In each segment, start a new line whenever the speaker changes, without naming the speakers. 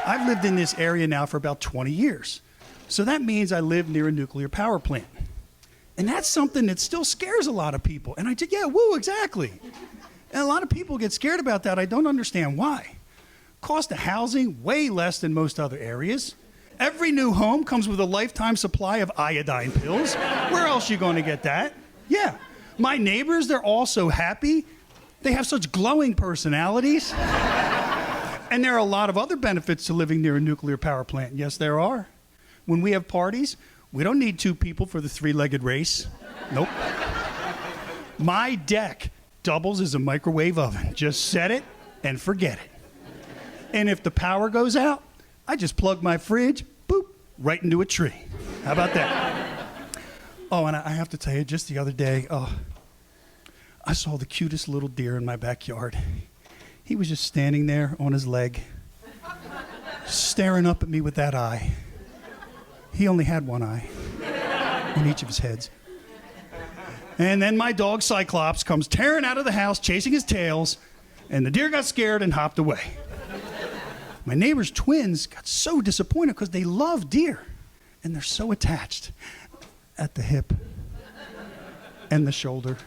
I've lived in this area now for about 20 years. So that means I live near a nuclear power plant. And that's something that still scares a lot of people. And I said, yeah, woo, exactly. And a lot of people get scared about that. I don't understand why. Cost of housing, way less than most other areas. Every new home comes with a lifetime supply of iodine pills. Where else are you going to get that? Yeah. My neighbors, they're all so happy. They have such glowing personalities. And there are a lot of other benefits to living near a nuclear power plant. Yes, there are. When we have parties, we don't need 2 people for the 3-legged race. Nope. My deck doubles as a microwave oven. Just set it and forget it. And if the power goes out, I just plug my fridge, boop, right into a tree. How about that? Oh, and I have to tell you, just the other day, I saw the cutest little deer in my backyard. He was just standing there on his leg, staring up at me with that eye. He only had one eye on each of his heads. And then my dog Cyclops comes tearing out of the house, chasing his tails, and the deer got scared and hopped away. My neighbor's twins got so disappointed because they love deer, and they're so attached at the hip and the shoulder.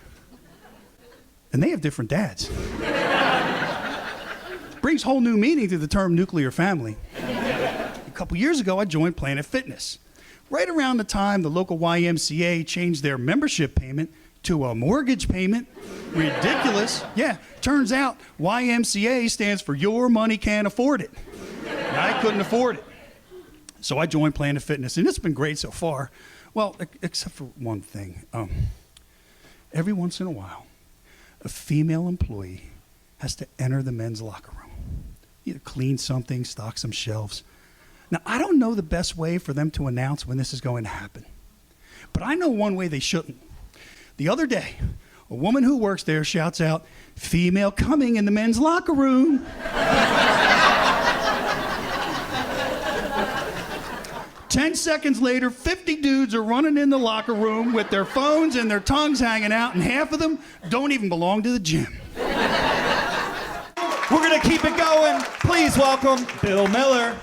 And they have different dads. Brings whole new meaning to the term nuclear family. A couple years ago, I joined Planet Fitness. Right around the time the local YMCA changed their membership payment to a mortgage payment. Ridiculous. Yeah, turns out YMCA stands for Your Money Can't Afford It. And I couldn't afford it. So I joined Planet Fitness, and it's been great so far. Well, except for one thing. Every once in a while, a female employee has to enter the men's locker room. Either clean something, stock some shelves. Now, I don't know the best way for them to announce when this is going to happen. But I know one way they shouldn't. The other day, a woman who works there shouts out, "Female coming in the men's locker room." 10 seconds later, 50 dudes are running in the locker room with their phones and their tongues hanging out, and half of them don't even belong to the gym.
We're going to keep it going. Please welcome Bill Miller.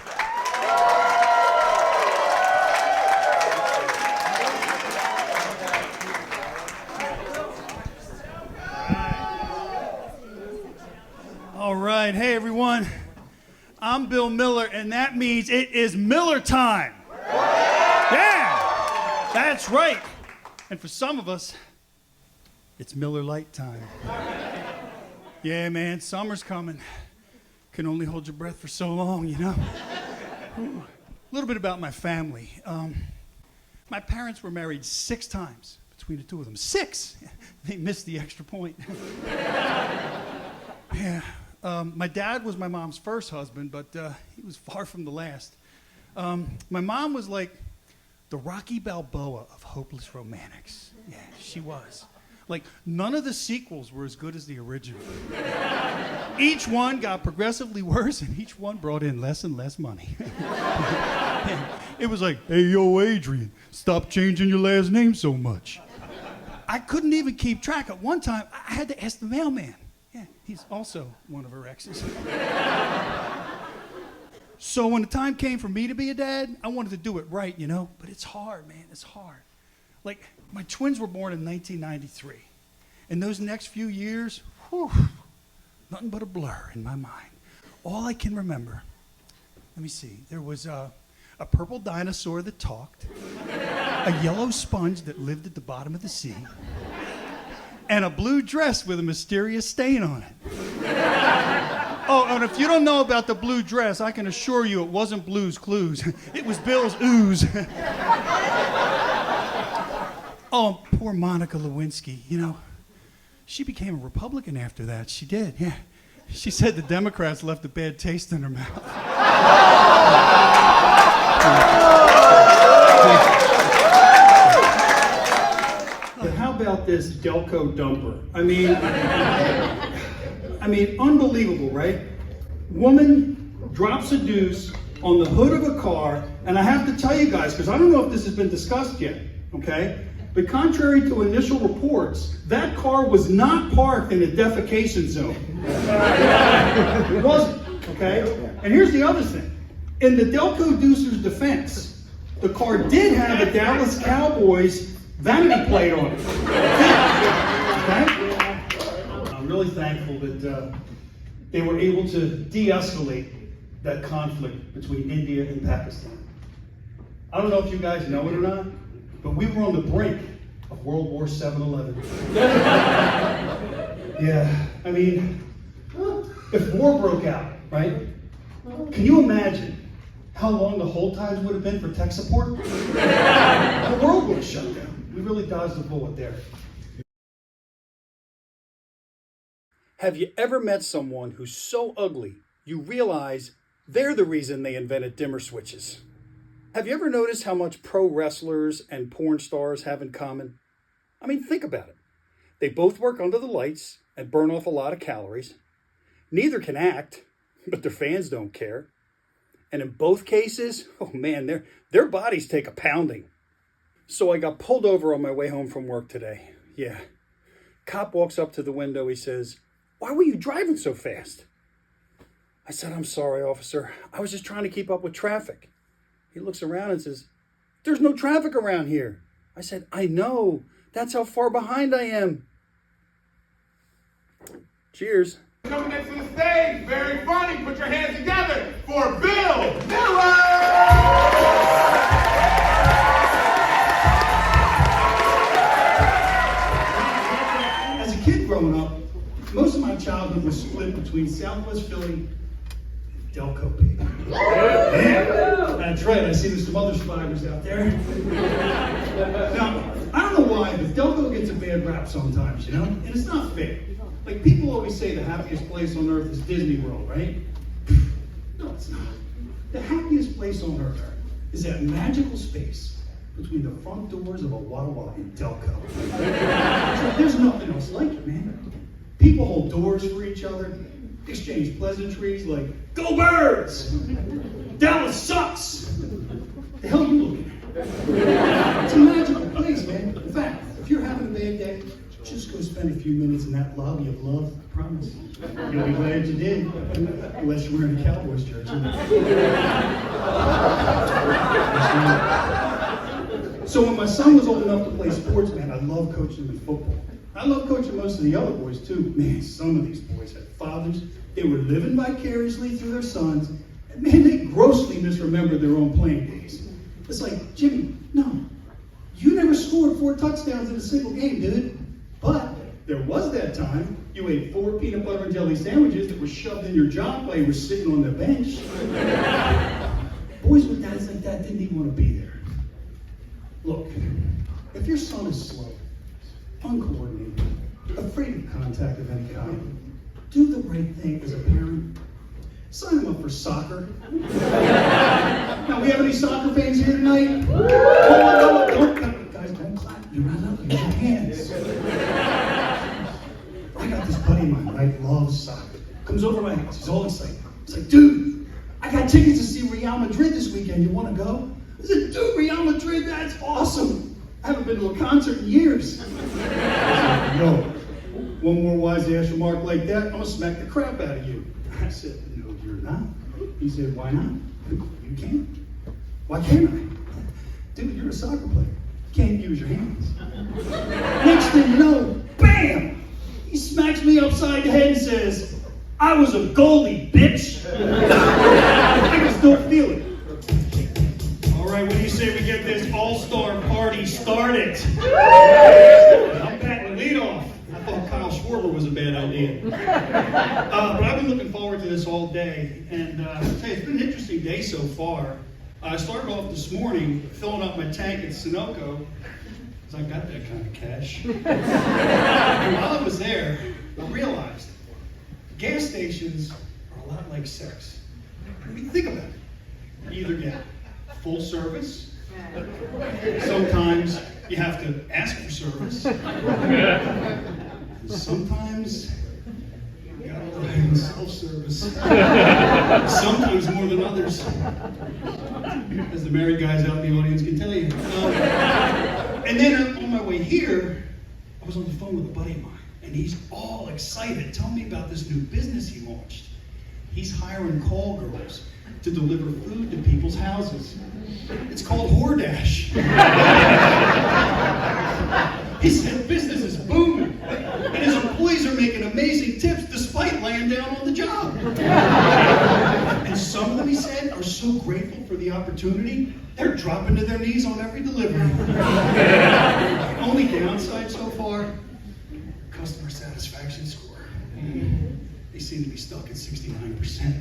All right. Hey, everyone. I'm Bill Miller, and that means it is Miller time. Yeah, that's right. And for some of us, it's Miller Lite time. Yeah, man, summer's coming. Can only hold your breath for so long, you know? Ooh. A little bit about my family. My parents were married 6 times between the 2 of them. 6! They missed the extra point. Yeah. My dad was my mom's first husband, but he was far from the last. My mom was like the Rocky Balboa of hopeless romantics. Yeah, she was. Like, none of the sequels were as good as the original. Each one got progressively worse, and each one brought in less and less money. It was like, "Hey, yo, Adrian, stop changing your last name so much." I couldn't even keep track. At one time, I had to ask the mailman. Yeah, he's also one of her exes. So when the time came for me to be a dad, I wanted to do it right, you know? But it's hard, man, it's hard. Like, my twins were born in 1993. And those next few years, whew, nothing but a blur in my mind. All I can remember, let me see, there was a purple dinosaur that talked, a yellow sponge that lived at the bottom of the sea, and a blue dress with a mysterious stain on it. Oh, and if you don't know about the blue dress, I can assure you it wasn't Blue's Clues. It was Bill's Ooze. Oh, poor Monica Lewinsky, you know. She became a Republican after that. She did, yeah. She said the Democrats left a bad taste in her mouth. But how about this Delco dumper? I mean, unbelievable, right? Woman drops a deuce on the hood of a car, and I have to tell you guys, because I don't know if this has been discussed yet, okay? But contrary to initial reports, that car was not parked in a defecation zone. It wasn't, okay? And here's the other thing. In the Delco Deucer's defense, the car did have a Dallas Cowboys vanity plate on it. Okay? I'm really thankful that they were able to de-escalate that conflict between India and Pakistan. I don't know if you guys know it or not, but we were on the brink of World War 7-11. Yeah, I mean, if war broke out, right? Can you imagine how long the hold times would have been for tech support? The world would have shut down. We really dodged the bullet there. Have you ever met someone who's so ugly you realize they're the reason they invented dimmer switches? Have you ever noticed how much pro wrestlers and porn stars have in common? I mean, think about it. They both work under the lights and burn off a lot of calories. Neither can act, but their fans don't care. And in both cases, oh man, their bodies take a pounding. So I got pulled over on my way home from work today. Yeah. Cop walks up to the window. He says, "Why were you driving so fast?" I said, "I'm sorry, officer. I was just trying to keep up with traffic." He looks around and says, "There's no traffic around here." I said, "I know. That's how far behind I am." Cheers.
Coming next to the stage, very funny. Put your hands together for Bill Miller!
As a kid growing up, most of my childhood was split between Southwest Philly and Delco, baby. Yeah, that's right. I see there's some other survivors out there. Now, I don't know why, but Delco gets a bad rap sometimes, you know? And it's not fair. Like, people always say the happiest place on earth is Disney World, right? No, it's not. The happiest place on earth is that magical space between the front doors of a Walla Walla in Delco. There's nothing else like it, man. People hold doors for each other, exchange pleasantries like, "Go Birds! Dallas sucks!" The hell are you looking at? It's a magical place, man. In fact, if you're having a bad day, just go spend a few minutes in that lobby of love, I promise. You'll be glad you did, unless you're wearing a Cowboys jersey. So when my son was old enough to play sports, man, I love coaching him in football. I love coaching most of the other boys too. Man, some of these boys had fathers. They were living vicariously through their sons. And man, they grossly misremembered their own playing days. It's like, "Jimmy, no, you never scored 4 touchdowns in a single game, dude. But there was that time you ate 4 peanut butter and jelly sandwiches that were shoved in your jaw while you were sitting on the bench." Boys with dads like that didn't even want to be there. Look, if your son is slow, uncoordinated, afraid of contact of any kind, do the right thing as a parent. Sign him up for soccer. Now, we have any soccer fans here tonight? Guys, don't clap. You're not up. Use your hands. I got this buddy of mine, right? Loves soccer. Comes over to my house. He's all excited. He's like, "Dude, I got tickets to see Real Madrid this weekend. You want to go?" I said, "Dude, Real Madrid, that's awesome. I haven't been to a concert in years." I said, "Yo, one more wise-ass remark like that, I'm going to smack the crap out of you." I said, "No, you're not." He said, "Why not?" "You can't." "Why can't I?" "Dude, you're a soccer player. You can't use your hands." Next thing you know, bam! He smacks me upside the head and says, "I was a goalie, bitch." I can still feel it. All right, what do you say we get this all-star party started? I'm patting the lead off. I thought Kyle Schwarber was a bad idea. But I've been looking forward to this all day. And hey, it's been an interesting day so far. I started off this morning filling up my tank at Sunoco, because I got that kind of cash. And while I was there, I realized gas stations are a lot like sex. I mean, think about it. You either get full service, sometimes you have to ask for service, sometimes you gotta rely on self-service, sometimes more than others, as the married guys out in the audience can tell you. And then on my way here, I was on the phone with a buddy of mine, and he's all excited, telling me about this new business he launched. He's hiring call girls to deliver food to people's houses. It's called HoreDash. He said business is booming, and his employees are making amazing tips despite laying down on the job. And some of them, he said, are so grateful for the opportunity, they're dropping to their knees on every delivery. Only downside so far, customer satisfaction score. They seem to be stuck at 69%.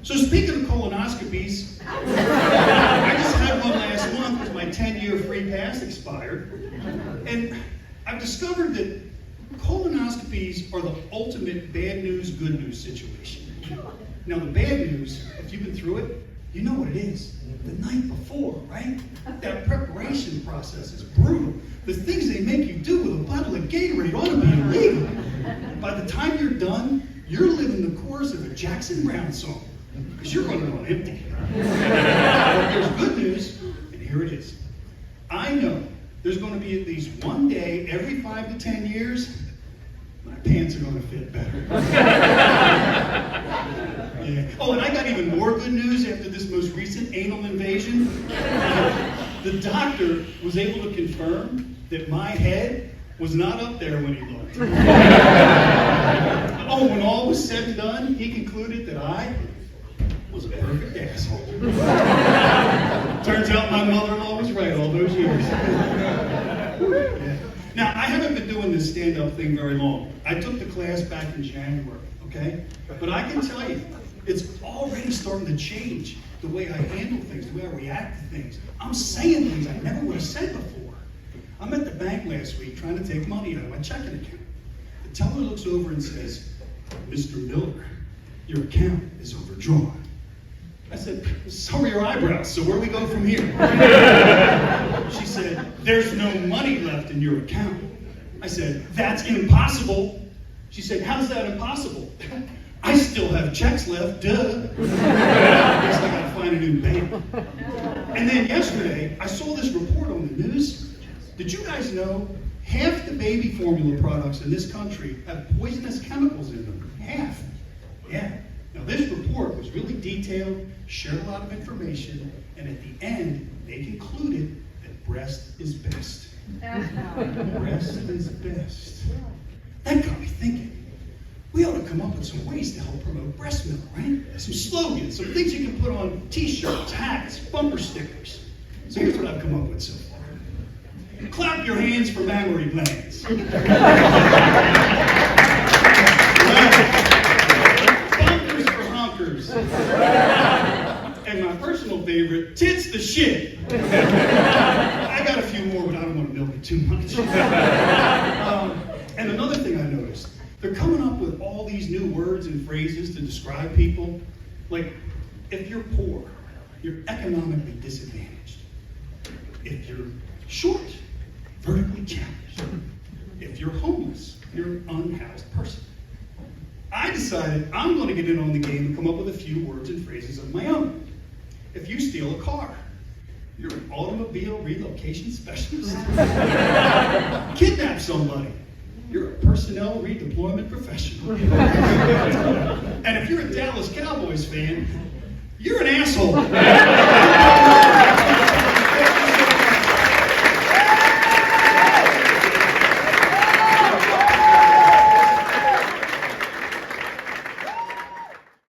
So speaking of colonoscopies, I just had one last month because my 10-year free pass expired. And I've discovered that colonoscopies are the ultimate bad news, good news situation. Now the bad news, if you've been through it, you know what it is. The night before, right? That preparation process is brutal. The things they make you do with a bottle of Gatorade ought to be illegal. By the time you're done, you're living the chorus of a Jackson Browne song. Because you're running on empty. But there's good news, and here it is. I know there's going to be at least one day every 5 to 10 years, my pants are going to fit better. Yeah. Oh, and I got even more good news after this most recent anal invasion. The doctor was able to confirm that my head was not up there when he looked. Oh, when all was said and done, he concluded that I was a perfect asshole. Turns out my mother-in-law was right all those years. Yeah. Now, I haven't been doing this stand-up thing very long. I took the class back in January, okay? But I can tell you, it's already starting to change the way I handle things, the way I react to things. I'm saying things I never would have said before. I'm at the bank last week trying to take money out of my checking account. The teller looks over and says, "Mr. Miller, your account is overdrawn." I said, "So are your eyebrows, so where do we go from here?" She said, "There's no money left in your account." I said, "That's impossible." She said, "How's that impossible?" "I still have checks left, duh." I guess I gotta find a new bank. And then yesterday, I saw this report on the news. Did you guys know half the baby formula products in this country have poisonous chemicals in them? Half. Yeah. Now this report was really detailed, shared a lot of information, and at the end, they concluded that breast is best. Breast is best. That got me thinking. We ought to come up with some ways to help promote breast milk, right? Some slogans, some things you can put on t-shirts, hats, bumper stickers. So here's what I've come up with so far. Clap your hands for mammary glands. Bumpers for honkers. And my personal favorite, tits the shit. I got a few more, but I don't want to milk it too much. And another thing I noticed, they're coming up with all these new words and phrases to describe people. Like, if you're poor, you're economically disadvantaged. If you're short, vertically challenged. If you're homeless, you're an unhoused person. I decided I'm going to get in on the game and come up with a few words and phrases of my own. If you steal a car, you're an automobile relocation specialist. Kidnap somebody, you're a personnel redeployment professional. And if you're a Dallas Cowboys fan, you're an asshole.